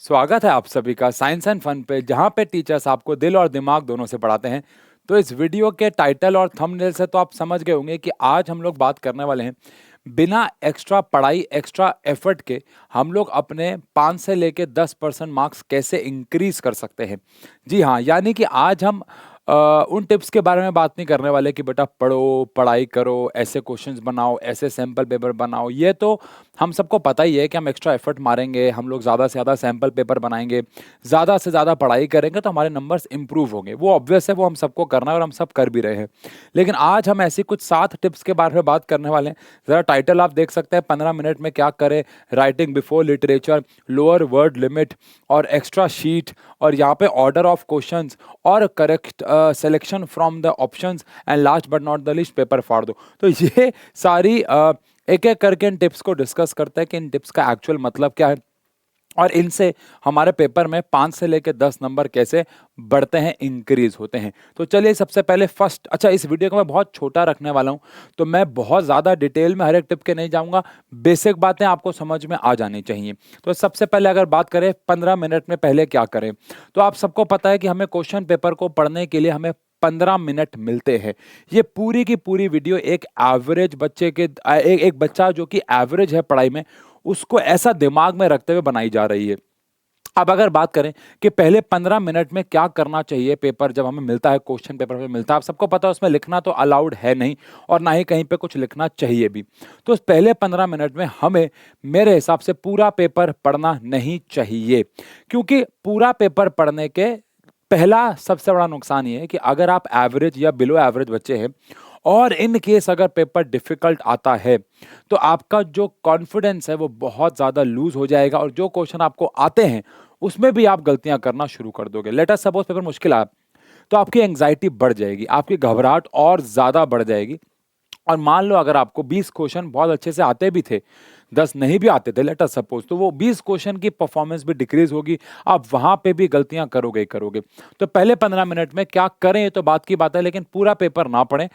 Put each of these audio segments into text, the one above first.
स्वागत है आप सभी का साइंस एंड फन पे, जहाँ पे टीचर्स आपको दिल और दिमाग दोनों से पढ़ाते हैं। तो इस वीडियो के टाइटल और थंबनेल से तो आप समझ गए होंगे कि आज हम लोग बात करने वाले हैं बिना एक्स्ट्रा पढ़ाई, एक्स्ट्रा एफर्ट के हम लोग अपने 5 से लेके 10% मार्क्स कैसे इंक्रीज कर सकते हैं। जी हाँ, यानी कि आज हम उन टिप्स के बारे में बात नहीं करने वाले कि बेटा पढ़ो, पढ़ाई करो, ऐसे क्वेश्चंस बनाओ, ऐसे सैंपल पेपर बनाओ। ये तो हम सबको पता ही है कि हम एक्स्ट्रा एफर्ट मारेंगे, हम लोग ज़्यादा से ज़्यादा सैंपल पेपर बनाएंगे, ज़्यादा से ज़्यादा पढ़ाई करेंगे तो हमारे नंबर्स इंप्रूव होंगे। वो ऑब्वियस है, वो हम सबको करना है और हम सब कर भी रहे हैं। लेकिन आज हम ऐसी कुछ 7 टिप्स के बारे में बात करने वाले हैं। ज़रा टाइटल आप देख सकते हैं, 15 मिनट में क्या करें, writing before literature, lower word limit और एक्स्ट्रा शीट, और यहाँ पे ऑर्डर ऑफ क्वेश्चंस और correct selection from the options, and last but not the least paper फाड़ दो। तो ये सारी एक एक करके इन टिप्स को डिस्कस करते हैं कि इन टिप्स का एक्चुअल मतलब क्या है और इनसे हमारे पेपर में 5 से लेकर 10 नंबर कैसे बढ़ते हैं, इंक्रीज होते हैं। तो चलिए सबसे पहले फर्स्ट, अच्छा इस वीडियो को मैं बहुत छोटा रखने वाला हूं, तो मैं बहुत ज़्यादा डिटेल में हर एक टिप के नहीं जाऊंगा। बेसिक बातें आपको समझ में आ जानी चाहिए। तो सबसे पहले अगर बात करें 15 मिनट में पहले क्या करें, तो आप सबको पता है कि हमें क्वेश्चन पेपर को पढ़ने के लिए हमें 15 मिनट मिलते हैं। ये पूरी की पूरी वीडियो एक एवरेज बच्चे के एक बच्चा जो कि एवरेज है पढ़ाई में, उसको ऐसा दिमाग में रखते हुए बनाई जा रही है। अब अगर बात करें कि पहले 15 मिनट में क्या करना चाहिए, पेपर जब हमें मिलता है, क्वेश्चन पेपर में मिलता है, आप सबको पता है उसमें लिखना तो अलाउड है नहीं और ना ही कहीं पे कुछ लिखना चाहिए भी। तो उस पहले 15 मिनट में हमें, मेरे हिसाब से, पूरा पेपर पढ़ना नहीं चाहिए, क्योंकि पूरा पेपर पढ़ने के पहला सबसे बड़ा नुकसान ये है कि अगर आप एवरेज या बिलो एवरेज बच्चे हैं और इन केस अगर पेपर डिफिकल्ट आता है तो आपका जो कॉन्फिडेंस है वो बहुत ज़्यादा लूज हो जाएगा और जो क्वेश्चन आपको आते हैं उसमें भी आप गलतियां करना शुरू कर दोगे। लेट अस सपोज पेपर मुश्किल आया तो आपकी एंग्जाइटी बढ़ जाएगी, आपकी घबराहट और ज़्यादा बढ़ जाएगी। और मान लो अगर आपको 20 क्वेश्चन बहुत अच्छे से आते भी थे, 10 नहीं भी आते थे, लेट अस सपोज, तो वो 20 क्वेश्चन की परफॉर्मेंस भी डिक्रीज होगी, आप वहां पे भी गलतियां करोगे ही करोगे। तो पहले 15 मिनट में क्या करें ये तो बात की बात है, लेकिन पूरा पेपर ना पढ़ें।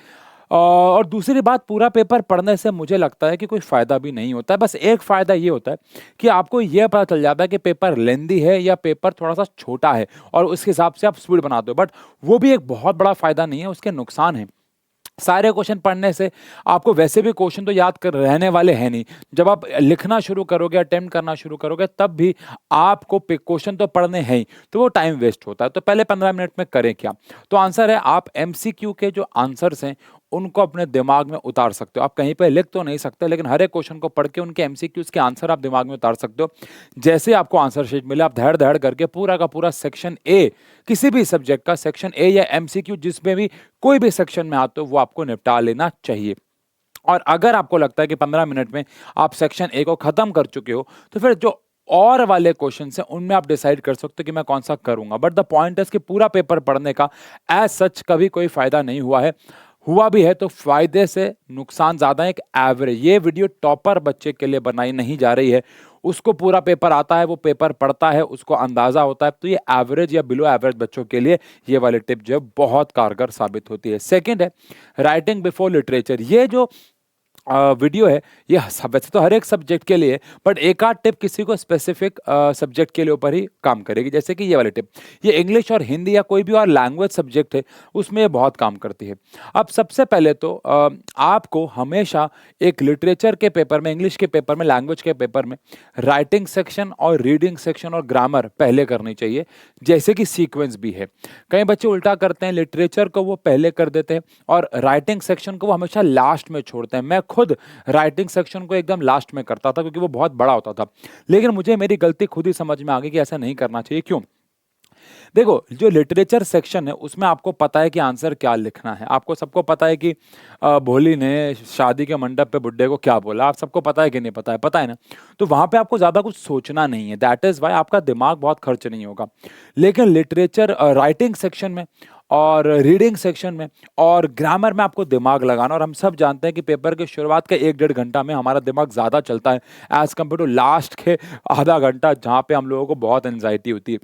और दूसरी बात, पूरा पेपर पढ़ने से मुझे लगता है कि कोई फायदा भी नहीं होता है। बस एक फायदा ये होता है कि आपको यह पता चल जाता है कि पेपर लेंदी है या पेपर थोड़ा सा छोटा है और उसके हिसाब से आप स्पीड बनाते हो। बट वो भी एक बहुत बड़ा फायदा नहीं है, उसके नुकसान है। सारे क्वेश्चन पढ़ने से आपको वैसे भी क्वेश्चन तो याद कर रहने वाले हैं नहीं। जब आप लिखना शुरू करोगे, अटेम्प्ट करना शुरू करोगे, तब भी आपको क्वेश्चन तो पढ़ने हैं ही, तो वो टाइम वेस्ट होता है। तो पहले 15 मिनट में करें क्या? तो आंसर है, आप एमसीक्यू के जो आंसर्स हैं उनको अपने दिमाग में उतार सकते हो। आप कहीं पे लिख तो नहीं सकते, लेकिन हर एक क्वेश्चन को पढ़ के उनके एमसीक्यूज के आंसर आप दिमाग में उतार सकते हो। जैसे आपको आंसर शीट मिले, आप धड़ धड़ करके पूरा का पूरा सेक्शन ए, किसी भी सब्जेक्ट का सेक्शन ए या एमसीक्यू जिसमें भी कोई भी सेक्शन में आते हो, वो आपको निपटा लेना चाहिए। और अगर आपको लगता है कि 15 मिनट में आप सेक्शन ए को खत्म कर चुके हो, तो फिर जो और वाले क्वेश्चन हैं उनमें आप डिसाइड कर सकते हो कि मैं कौन सा करूंगा। बट द पॉइंट है कि पूरा पेपर पढ़ने का एज सच कभी कोई फायदा नहीं हुआ है। हुआ भी है तो फायदे से नुकसान ज्यादा है। एक एवरेज, ये वीडियो टॉपर बच्चे के लिए बनाई नहीं जा रही है। उसको पूरा पेपर आता है, वो पेपर पढ़ता है, उसको अंदाजा होता है। तो ये एवरेज या बिलो एवरेज बच्चों के लिए ये वाली टिप जो है बहुत कारगर साबित होती है। सेकंड है राइटिंग बिफोर लिटरेचर। ये जो वीडियो है ये वैसे तो हर एक सब्जेक्ट के लिए, बट एक आध टिप किसी को स्पेसिफिक सब्जेक्ट के लिए ऊपर ही काम करेगी। जैसे कि ये वाली टिप, ये इंग्लिश और हिंदी या कोई भी और लैंग्वेज सब्जेक्ट है उसमें ये बहुत काम करती है। अब सबसे पहले तो आपको हमेशा एक लिटरेचर के पेपर में, इंग्लिश के पेपर में, लैंग्वेज के पेपर में राइटिंग सेक्शन और रीडिंग सेक्शन और ग्रामर पहले करनी चाहिए, जैसे कि सीक्वेंस भी है। कई बच्चे उल्टा करते हैं, लिटरेचर को वो पहले कर देते हैं और राइटिंग सेक्शन को वो हमेशा लास्ट में छोड़ते हैं। मैं खुद राइटिंग सेक्शन को एकदम लास्ट में करता था क्योंकि वो बहुत बड़ा होता था, लेकिन मुझे मेरी गलती खुद ही समझ में आ गई कि ऐसा नहीं करना चाहिए। क्यों? देखो, जो लिटरेचर सेक्शन है उसमें आपको पता है कि आंसर क्या लिखना है। आपको सबको पता है कि भोली ने शादी के मंडप पे बुड्ढे को क्या बोला। आप सबको पता है कि नहीं पता है? पता है ना। तो वहां पे आपको ज्यादा कुछ सोचना नहीं है, दैट इज वाई आपका दिमाग बहुत खर्च नहीं होगा। लेकिन लिटरेचर राइटिंग सेक्शन में और रीडिंग सेक्शन में और ग्रामर में आपको दिमाग लगाना, और हम सब जानते हैं कि पेपर के शुरुआत के 1-1.5 घंटा में हमारा दिमाग ज़्यादा चलता है एज कम्पेयर टू लास्ट के आधा घंटा, जहाँ पे हम लोगों को बहुत एंजाइटी होती है।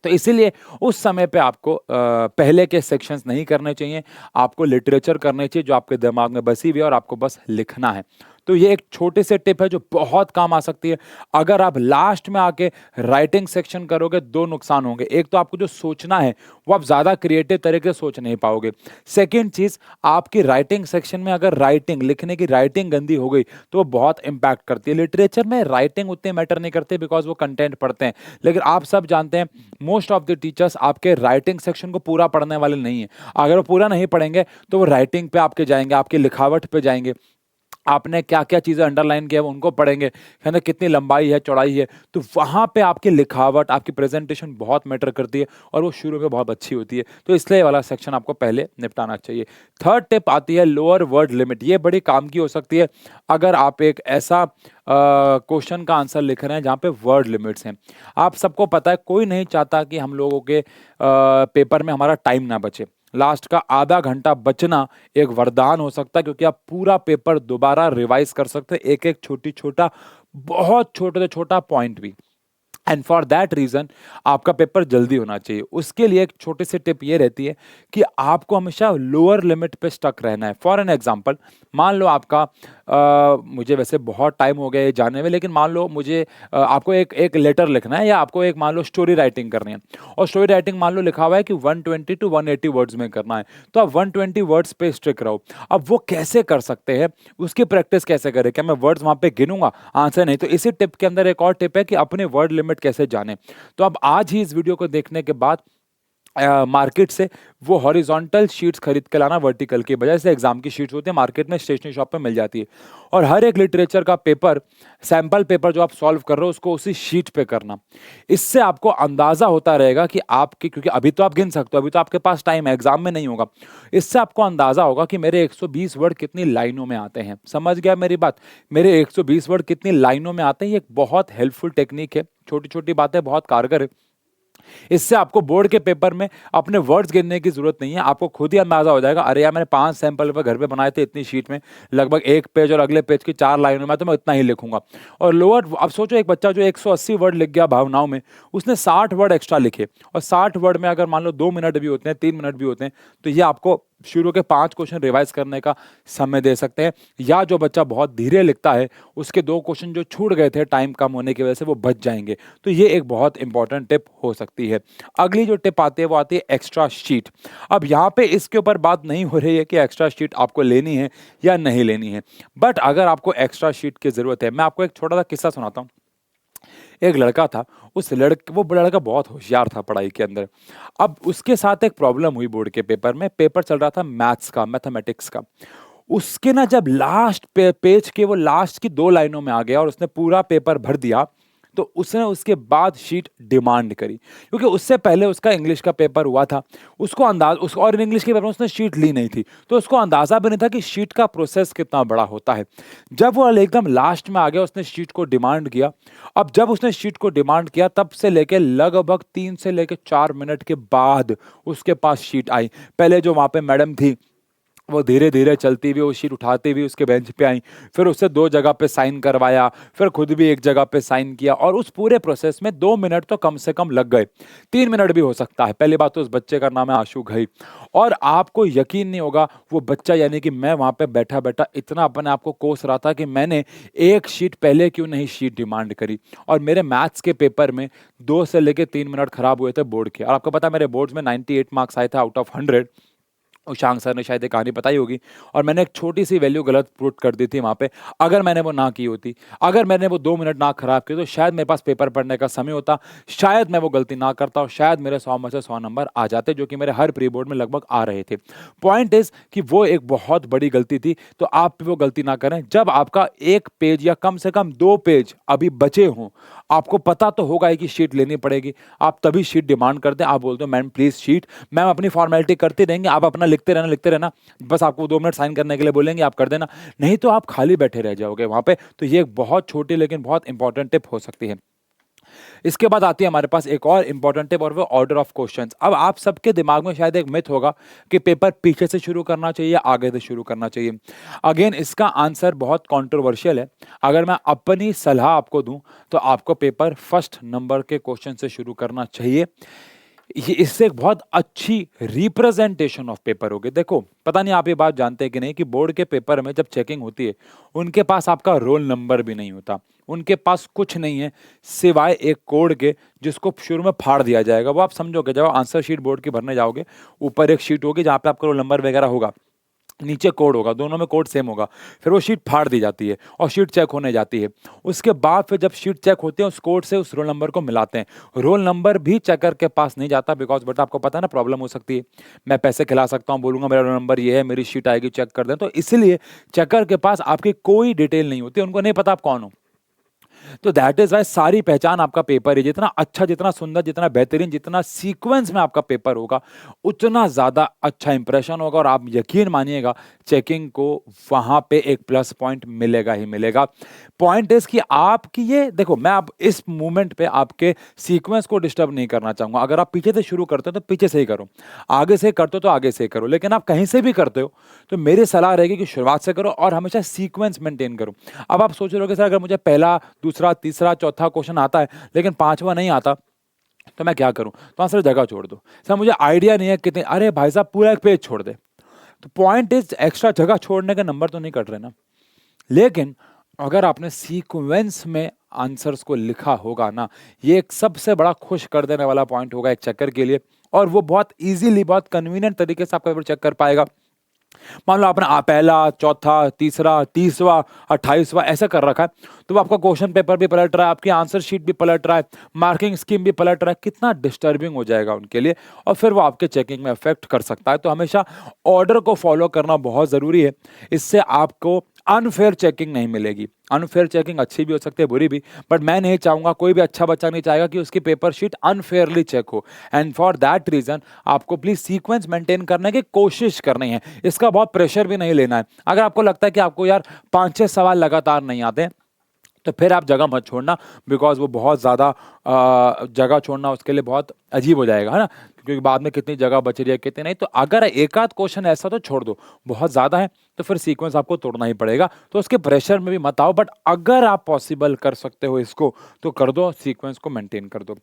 तो इसीलिए उस समय पे आपको पहले के सेक्शंस नहीं करने चाहिए, आपको लिटरेचर करने चाहिए जो आपके दिमाग में बसी हुई है और आपको बस लिखना है। तो ये एक छोटे से टिप है जो बहुत काम आ सकती है। अगर आप लास्ट में आके राइटिंग सेक्शन करोगे, दो नुकसान होंगे। एक तो आपको जो सोचना है वो आप ज्यादा क्रिएटिव तरीके से सोच नहीं पाओगे। सेकेंड चीज, आपकी राइटिंग सेक्शन में अगर राइटिंग, लिखने की राइटिंग गंदी हो गई तो वो बहुत इंपैक्ट करती है। लिटरेचर में राइटिंग उतने मैटर नहीं करते बिकॉज वो कंटेंट पढ़ते हैं, लेकिन आप सब जानते हैं मोस्ट ऑफ द टीचर्स आपके राइटिंग सेक्शन को पूरा पढ़ने वाले नहीं है। अगर वो पूरा नहीं पढ़ेंगे तो वो राइटिंग पे आपके जाएंगे, आपकी लिखावट पे जाएंगे, आपने क्या क्या चीजें अंडरलाइन किया है उनको पढ़ेंगे, है ना, कितनी लंबाई है, चौड़ाई है। तो वहां पे आपकी लिखावट, आपकी प्रेजेंटेशन बहुत मैटर करती है और वो शुरू में बहुत अच्छी होती है। तो इसलिए ये वाला सेक्शन आपको पहले निपटाना चाहिए। थर्ड टिप आती है लोअर वर्ड लिमिट। ये बड़ी काम की हो सकती है अगर आप एक ऐसा क्वेश्चन का आंसर लिख रहे हैं जहाँ पे वर्ड लिमिट्स हैं। आप सबको पता है कोई नहीं चाहता कि हम लोगों के पेपर में हमारा टाइम ना बचे। लास्ट का आधा घंटा बचना एक वरदान हो सकता है, क्योंकि आप पूरा पेपर दोबारा रिवाइज कर सकते हैं, एक एक छोटी छोटा, बहुत छोटे से छोटा पॉइंट भी। एंड फॉर दैट रीजन आपका पेपर जल्दी होना चाहिए। उसके लिए एक छोटी सी टिप ये रहती है कि आपको हमेशा लोअर लिमिट पे स्टक रहना है। फॉर एन एग्जांपल, मान लो आपका मुझे वैसे बहुत टाइम हो गया ये जानने में, लेकिन मान लो मुझे आपको एक एक लेटर लिखना है, या आपको एक मान लो स्टोरी राइटिंग करनी है, और स्टोरी राइटिंग मान लो लिखा हुआ है कि 120 टू 180 वर्ड्स में करना है, तो आप 120 वर्ड्स पे स्ट्रिक रहो। अब वो कैसे कर सकते हैं, उसकी प्रैक्टिस कैसे करें? क्या मैं वर्ड्स वहां पे गिनूंगा? आंसर नहीं। तो इसी टिप के अंदर एक और टिप है कि अपने वर्ड लिमिट कैसे जाने। तो अब आज ही इस वीडियो को देखने के बाद मार्केट से वो हॉरिजॉन्टल शीट्स खरीद के लाना, वर्टिकल की बजाय। से एग्जाम की शीट्स होती है मार्केट में, स्टेशनरी शॉप पे मिल जाती है, और हर एक लिटरेचर का पेपर, सैंपल पेपर जो आप सॉल्व कर रहे हो उसको उसी शीट पे करना। इससे आपको अंदाजा होता रहेगा कि आपकी, क्योंकि अभी तो आप गिन सकते हो, अभी तो आपके पास टाइम है, एग्जाम में नहीं होगा। इससे आपको अंदाजा होगा कि मेरे 120 वर्ड कितनी लाइनों में आते हैं। समझ गया मेरी बात? मेरे 120 वर्ड कितनी लाइनों में आते हैं। ये एक बहुत हेल्पफुल टेक्निक है, छोटी छोटी बातें बहुत कारगर है। इससे आपको बोर्ड के पेपर में अपने वर्ड्स गिनने की जरूरत नहीं है, आपको खुद ही अंदाजा हो जाएगा, अरे यार मैंने 5 सैंपल पेपर घर पे बनाए थे इतनी शीट में, लगभग एक पेज और अगले पेज की 4 लाइनों में, तो मैं इतना ही लिखूंगा। और लोअर, अब सोचो एक बच्चा जो 180 वर्ड लिख गया भावनाओं में, उसने 60 वर्ड एक्स्ट्रा लिखे, और 60 वर्ड में अगर मान लो 2 मिनट भी होते हैं, 3 मिनट भी होते हैं, तो ये आपको शुरू के 5 क्वेश्चन रिवाइज करने का समय दे सकते हैं। या जो बच्चा बहुत धीरे लिखता है, उसके 2 क्वेश्चन जो छूट गए थे टाइम कम होने की वजह से, वो बच जाएंगे। तो ये एक बहुत इंपॉर्टेंट टिप हो सकती है। अगली जो टिप आती है वो आती है एक्स्ट्रा शीट। अब यहाँ पे इसके ऊपर बात नहीं हो रही है कि एक्स्ट्रा शीट आपको लेनी है या नहीं लेनी है, बट अगर आपको एक्स्ट्रा शीट की जरूरत है, मैं आपको एक छोटा सा किस्सा सुनाता हूँ। एक लड़का था, वो लड़का बहुत होशियार था पढ़ाई के अंदर। अब उसके साथ एक प्रॉब्लम हुई बोर्ड के पेपर में। पेपर चल रहा था मैथ्स का, मैथमेटिक्स का। उसके ना जब लास्ट पेज के वो लास्ट की 2 लाइनों में आ गया और उसने पूरा पेपर भर दिया, तो उसने उसके बाद शीट डिमांड करी, क्योंकि उससे पहले उसका इंग्लिश का पेपर हुआ था। उसको अंदाज, उसको, और इंग्लिश के पेपर में उसने शीट ली नहीं थी, तो उसको अंदाजा भी नहीं था कि शीट का प्रोसेस कितना बड़ा होता है। जब वो एकदम लास्ट में आ गया, उसने शीट को डिमांड किया। अब जब उसने शीट को डिमांड किया, तब से लेके लगभग 3 से लेके 4 मिनट के बाद उसके पास शीट आई। पहले जो वहां पे मैडम थी, वो धीरे धीरे चलती हुई वो शीट उठाती हुई उसके बेंच पे आई, फिर उससे 2 जगह पे साइन करवाया, फिर खुद भी एक जगह पे साइन किया, और उस पूरे प्रोसेस में 2 मिनट तो कम से कम लग गए। 3 मिनट भी हो सकता है। पहली बात तो उस बच्चे का नाम है आशु घई, और आपको यकीन नहीं होगा, वो बच्चा, यानी कि मैं वहां पे बैठा बैठा इतना अपने आप को कोस रहा था कि मैंने एक शीट पहले क्यों नहीं शीट डिमांड करी। और मेरे मैथ्स के पेपर में 2 से लेके 3 मिनट खराब हुए थे बोर्ड के, और आपको पता है मेरे बोर्ड्स में 98 मार्क्स आए थे आउट ऑफ 100। उशांक सर ने शायद ये कहानी बताई होगी, और मैंने एक छोटी सी वैल्यू गलत पुट कर दी थी वहां पे। अगर मैंने वो ना की होती, अगर मैंने वो 2 मिनट ना खराब किए, तो शायद मेरे पास पेपर पढ़ने का समय होता, शायद मैं वो गलती ना करता, और शायद मेरे 100 में से 100 नंबर आ जाते, जो कि मेरे हर प्री बोर्ड में लगभग आ रहे थे। पॉइंट इज कि वो एक बहुत बड़ी गलती थी, तो आप भी वो गलती ना करें। जब आपका 1 पेज या कम से कम 2 पेज अभी बचे हों, आपको पता तो होगा कि शीट लेनी पड़ेगी, आप तभी शीट डिमांड कर दें। आप बोलते हो मैम प्लीज शीट, मैम अपनी फॉर्मेलिटी करते रहेंगे, आप अपना लिखते रहना, बस आपको 2 मिनट साइन करने के लिए बोलेंगे, आप कर देना, नहीं तो आप खाली बैठे रह जाओगे वहां पे। तो ये एक बहुत छोटी लेकिन बहुत इंपॉर्टेंट टिप हो सकती है। इसके बाद आती है हमारे पास एक और इंपॉर्टेंट टिप, और वो ऑर्डर ऑफ क्वेश्चंस। अब आप सबके दिमाग में शायद एक मिथ होगा कि पेपर पीछे से शुरू करना चाहिए या आगे से शुरू करना चाहिए। अगेन इसका आंसर बहुत कंट्रोवर्शियल है। अगर मैं अपनी सलाह आपको दूं, तो आपको पेपर फर्स्ट नंबर के क्वेश्चन से शुरू करना चाहिए। ये इससे एक बहुत अच्छी रिप्रेजेंटेशन ऑफ पेपर होगी। देखो, पता नहीं आप ये बात जानते हैं कि नहीं कि बोर्ड के पेपर में जब चेकिंग होती है, उनके पास आपका रोल नंबर भी नहीं होता, उनके पास कुछ नहीं है सिवाय एक कोड के, जिसको शुरू में फाड़ दिया जाएगा। वो आप समझोगे जब आप आंसर शीट बोर्ड की भरने जाओगे, ऊपर एक शीट होगी जहाँ पे आपका रोल नंबर वगैरह होगा, नीचे कोड होगा, दोनों में कोड सेम होगा। फिर वो शीट फाड़ दी जाती है और शीट चेक होने जाती है। उसके बाद फिर जब शीट चेक होती है, उस कोड से उस रोल नंबर को मिलाते हैं। रोल नंबर भी चेकर के पास नहीं जाता, बिकॉज बेटा आपको पता है ना प्रॉब्लम हो सकती है, मैं पैसे खिला सकता हूँ, बोलूंगा मेरा रोल नंबर ये है, मेरी शीट आएगी, चेक कर दें। तो इसलिए चेकर के पास आपकी कोई डिटेल नहीं होती, उनको नहीं पता आप कौन हो। तो दैट इज वाई सारी पहचान आपका पेपर है। जितना अच्छा, जितना सुंदर, जितना बेहतरीन, जितना सीक्वेंस में आपका पेपर होगा, उतना ज्यादा अच्छा इंप्रेशन होगा। और आप यकीन मानिएगा, चेकिंग को वहां पे एक प्लस पॉइंट मिलेगा ही मिलेगा। पॉइंट इज कि आपकी ये देखो, मैं अब इस मूवमेंट पे आपके सीक्वेंस को डिस्टर्ब नहीं करना चाहूंगा। अगर आप पीछे से शुरू करते हो तो पीछे से ही करो, आगे से करते हो तो आगे से करो, लेकिन आप कहीं से भी करते हो तो मेरी सलाह रहेगी कि शुरुआत से करो और हमेशा सीक्वेंस मेंटेन करो। अब आप सोच रहे हो कि सर अगर मुझे पहला, दूसरा, तीसरा, चौथा क्वेश्चन आता है लेकिन पांचवा नहीं आता तो मैं क्या करूं? तो आंसर जगह छोड़ दो। सर मुझे आइडिया नहीं है कितने, अरे भाई साहब पूरा एक पेज छोड़ दे। तो पॉइंट इज एक्स्ट्रा जगह छोड़ने के नंबर तो नहीं कट रहे ना, लेकिन अगर आपने सीक्वेंस में आंसर्स को लिखा होगा ना, ये एक सबसे बड़ा खुश कर देने वाला पॉइंट होगा एक चेकर के लिए। और वो बहुत इजीली, बहुत कन्वीनियंट तरीके से आपका पेपर चेक कर पाएगा। मान लो आपने पहला, चौथा, तीसरा, 30वां, 28वां ऐसा कर रखा है, तो आपका क्वेश्चन पेपर भी पलट रहा है, आपकी आंसर शीट भी पलट रहा है, मार्किंग स्कीम भी पलट रहा है, कितना डिस्टर्बिंग हो जाएगा उनके लिए, और फिर वो आपके चेकिंग में अफेक्ट कर सकता है। तो हमेशा ऑर्डर को फॉलो करना बहुत जरूरी है, इससे आपको अनफेयर चेकिंग नहीं मिलेगी। अनफेयर चेकिंग अच्छी भी हो सकती है, बुरी भी, बट मैं नहीं चाहूंगा, कोई भी अच्छा बच्चा नहीं चाहेगा कि उसकी पेपर शीट अनफेयरली चेक हो। एंड फॉर दैट रीजन आपको प्लीज सीक्वेंस मेंटेन करने की कोशिश करनी है, इसका बहुत प्रेशर भी नहीं लेना है। अगर आपको लगता है कि आपको यार 5-6 सवाल लगातार नहीं आते, तो फिर आप जगह मत छोड़ना, बिकॉज वो बहुत ज़्यादा जगह छोड़ना उसके लिए बहुत अजीब हो जाएगा, है ना, क्योंकि बाद में कितनी जगह बच रही है कितनी नहीं। तो अगर एक आध क्वेश्चन ऐसा तो छोड़ दो, बहुत ज़्यादा है तो फिर सीक्वेंस आपको तोड़ना ही पड़ेगा, तो उसके प्रेशर में भी मत आओ। बट अगर आप पॉसिबल कर सकते हो इसको तो कर दो, सीक्वेंस को मेंटेन कर दो।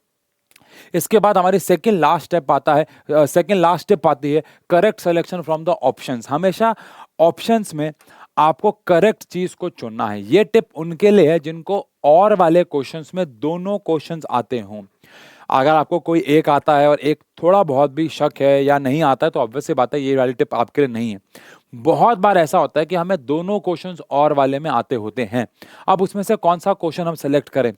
इसके बाद हमारी सेकंड लास्ट स्टेप आता है, सेकंड लास्ट स्टेप आती है correct selection from the options. हमेशा ऑप्शंस में आपको करेक्ट चीज को चुनना है। ये टिप उनके लिए है जिनको और वाले क्वेश्चंस में दोनों क्वेश्चंस आते हों। अगर आपको कोई एक आता है और एक थोड़ा बहुत भी शक है या नहीं आता है, तो ऑब्वियस सी बात है ये वाली टिप आपके लिए नहीं है। बहुत बार ऐसा होता है कि हमें दोनों क्वेश्चंस और वाले में आते होते हैं। अब उसमें से कौन सा क्वेश्चन हम सेलेक्ट करें?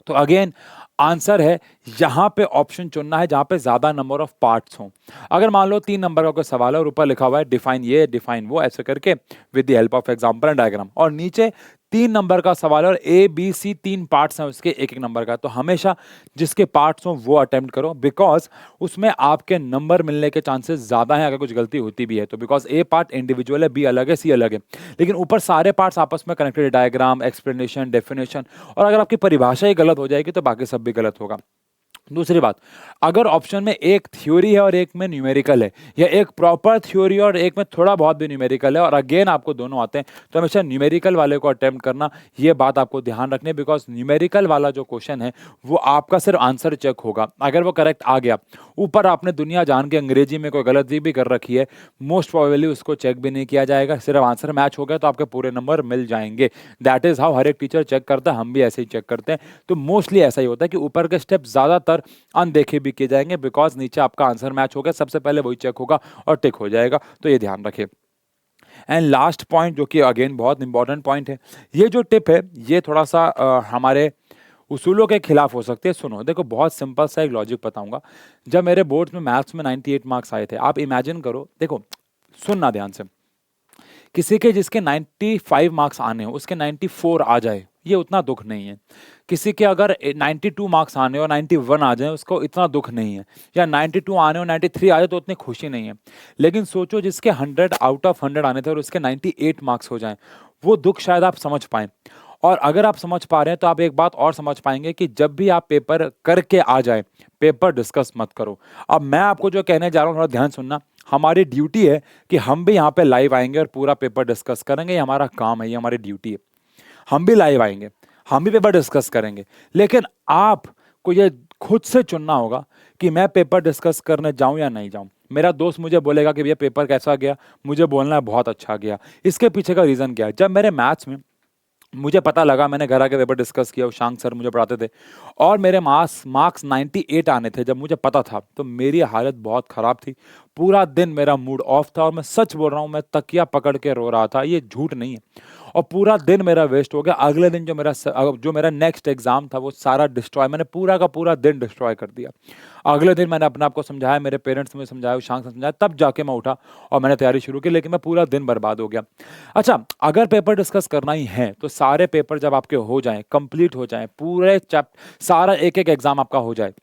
तो अगेन आंसर है यहां पे ऑप्शन चुनना है जहां पे ज्यादा नंबर ऑफ पार्ट्स हों। अगर मान लो 3 नंबर का कोई सवाल है और ऊपर लिखा हुआ है डिफाइन ये डिफाइन वो ऐसे करके with the help of example and diagram, और नीचे 3 नंबर का सवाल है और ए बी सी 3 पार्ट्स हैं उसके एक एक नंबर का, तो हमेशा जिसके पार्ट्स हों वो अटेम्प्ट करो, बिकॉज उसमें आपके नंबर मिलने के चांसेस ज्यादा हैं अगर कुछ गलती होती भी है तो। बिकॉज ए पार्ट इंडिविजुअल है, बी अलग है, सी अलग है, लेकिन ऊपर सारे पार्ट्स आपस में कनेक्टेड है, डायग्राम, एक्सप्लेनेशन, डेफिनेशन। और अगर आपकी परिभाषा ही गलत हो जाएगी तो बाकी सब भी गलत होगा। दूसरी बात, अगर ऑप्शन में एक थ्योरी है और एक में न्यूमेरिकल है, या एक प्रॉपर थ्योरी और एक में थोड़ा बहुत भी न्यूमेरिकल है, और अगेन आपको दोनों आते हैं, तो हमेशा न्यूमेरिकल वाले को अटेम्प्ट करना। ये बात आपको ध्यान रखनी है, बिकॉज न्यूमेरिकल वाला जो क्वेश्चन है वो आपका सिर्फ आंसर चेक होगा। अगर वो करेक्ट आ गया, ऊपर आपने दुनिया जान के अंग्रेजी में कोई गलती भी कर रखी है, मोस्ट प्रोबेबली उसको चेक भी नहीं किया जाएगा, सिर्फ आंसर मैच हो गया तो आपके पूरे नंबर मिल जाएंगे। दैट इज हाउ हर एक टीचर चेक करता है, हम भी ऐसे ही चेक करते हैं। तो मोस्टली ऐसा ही होता है कि ऊपर के स्टेप ज्यादातर अनदेखे भी किए जाएंगे, बिकॉज नीचे आपका आंसर मैच हो गया, सबसे पहले वही चेक होगा और टिक हो जाएगा, तो ये ध्यान रखें। एंड लास्ट पॉइंट जो कि अगेन बहुत इंपॉर्टेंट पॉइंट है, ये जो टिप है ये थोड़ा सा हमारे उसूलों के खिलाफ हो सकती है। सुनो, देखो बहुत सिंपल सा एक लॉजिक बताऊंगा। जब मेरे बोर्ड में मैथ्स में 98 मार्क्स आए थे, आप इमेजिन करो, देखो सुनना ध्यान से, किसी के जिसके 95 मार्क्स आने हो उसके 94 आ जाए, ये उतना दुख नहीं है। किसी के अगर 92 मार्क्स आने और 91 आ जाए उसको इतना दुख नहीं है, या 92 आने और 93 आ जाए तो उतनी खुशी नहीं है। लेकिन सोचो जिसके 100 आउट ऑफ 100 आने थे और उसके 98 मार्क्स हो जाएं, वो दुख शायद आप समझ पाएं। और अगर आप समझ पा रहे हैं तो आप एक बात और समझ पाएंगे कि जब भी आप पेपर करके आ जाए, पेपर डिस्कस मत करो। अब मैं आपको जो कहने जा रहा हूँ थोड़ा ध्यान सुनना। हमारी ड्यूटी है कि हम भी यहाँ पे लाइव आएंगे और पूरा पेपर डिस्कस करेंगे, ये हमारा काम है, ये हमारी ड्यूटी है। हम भी लाइव आएंगे, हम भी पेपर डिस्कस करेंगे, लेकिन आप आपको ये खुद से चुनना होगा कि मैं पेपर डिस्कस करने जाऊं या नहीं जाऊं। मेरा दोस्त मुझे बोलेगा कि भैया पेपर कैसा गया, मुझे बोलना है बहुत अच्छा गया। इसके पीछे का रीज़न क्या है? जब मेरे मैथ्स में मुझे पता लगा, मैंने घर आके पेपर डिस्कस किया, शांक सर मुझे पढ़ाते थे और मेरे मार्क्स 98 आने थे, जब मुझे पता था तो मेरी हालत बहुत ख़राब थी। पूरा दिन मेरा मूड ऑफ था और मैं सच बोल रहा हूँ, मैं तकिया पकड़ के रो रहा था, ये झूठ नहीं है। और पूरा दिन मेरा वेस्ट हो गया। अगले दिन जो मेरा नेक्स्ट एग्जाम था वो सारा डिस्ट्रॉय, मैंने पूरा का पूरा दिन डिस्ट्रॉय कर दिया। अगले दिन मैंने अपने आप को समझाया, मेरे पेरेंट्स ने समझाया, शांत से समझाया, तब जाके मैं उठा और मैंने तैयारी शुरू की, लेकिन मैं पूरा दिन बर्बाद हो गया। अच्छा, अगर पेपर डिस्कस करना ही है तो सारे पेपर जब आपके हो जाएं, कंप्लीट हो जाएं, पूरे सारा एक एक एग्जाम आपका हो जाए,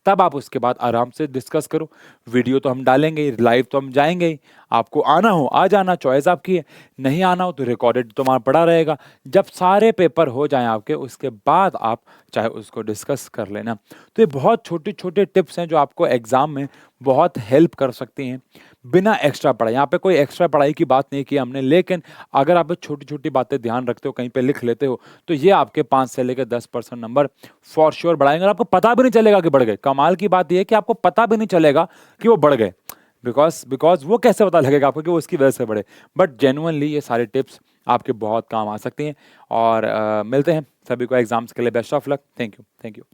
तब आप उसके बाद आराम से डिस्कस करो। वीडियो तो हम डालेंगे ही, लाइव तो हम जाएंगे ही। आपको आना हो आ जाना, चॉइस आपकी है। नहीं आना हो तो रिकॉर्डेड तुम्हारा पड़ा रहेगा। जब सारे पेपर हो जाएं आपके, उसके बाद आप चाहे उसको डिस्कस कर लेना। तो ये बहुत छोटे छोटे टिप्स हैं जो आपको एग्जाम में बहुत हेल्प कर सकती हैं बिना एक्स्ट्रा पढ़ाई। यहाँ पे कोई एक्स्ट्रा पढ़ाई की बात नहीं की हमने, लेकिन अगर आप छोटी छोटी बातें ध्यान रखते हो, कहीं पे लिख लेते हो, तो ये आपके 5 से लेकर 10% नंबर फॉर श्योर बढ़ाएंगे और आपको पता भी नहीं चलेगा कि बढ़ गए। कमाल की बात यह है कि आपको पता भी नहीं चलेगा कि वो बढ़ गए, बिकॉज वो कैसे पता लगेगा आपको कि वो उसकी वजह से बढ़े। बट जेन्युइनली ये सारे टिप्स आपके बहुत काम आ सकती हैं। और मिलते हैं सभी को एग्जाम्स के लिए। Best of luck. Thank you.